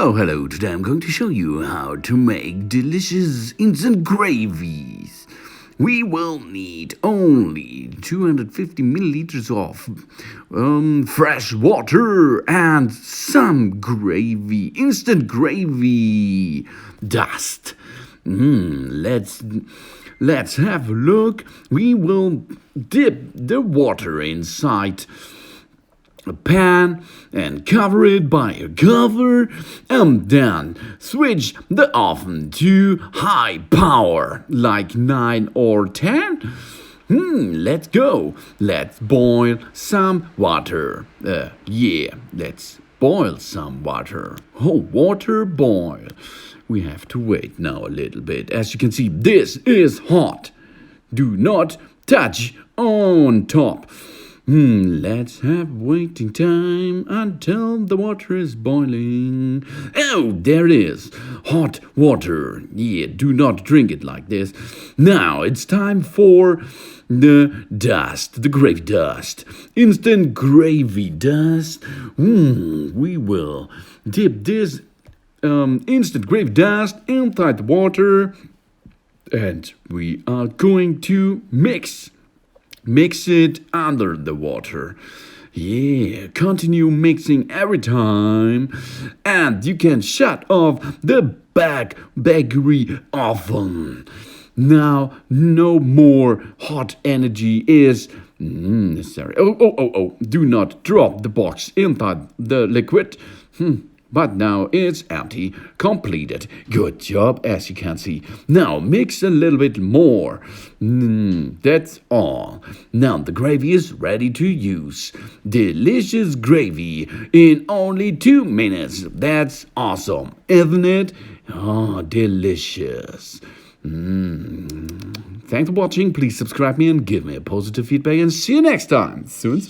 Hello. Today I'm going to show you how to make delicious instant gravies. We will need only 250 milliliters of fresh water and some gravy, instant gravy dust. Let's have a look. We will dip the water inside a pan and cover it by a cover, and then switch the oven to high power, like 9 or 10. Let's go. Let's boil some water. Let's boil some water. Water boil. We have to wait now a little bit. As you can see, this is hot. Do not touch on top. Let's have waiting time until the water is boiling. Oh, there it is. Hot water. Do not drink it like this. Now it's time for the dust, the gravy dust. Instant gravy dust. We will dip this instant gravy dust inside the water, and we are going to mix it under the water. Continue mixing every time, and you can shut off the bakery oven. Now, no more hot energy is necessary. Do not drop the box inside the liquid. But now it's empty, completed. Good job, as you can see. Now mix a little bit more. That's all. Now the gravy is ready to use. Delicious gravy in only 2 minutes. That's awesome, isn't it? Oh, delicious. Thanks for watching. Please subscribe me and give me a positive feedback, and see you next time. Soon.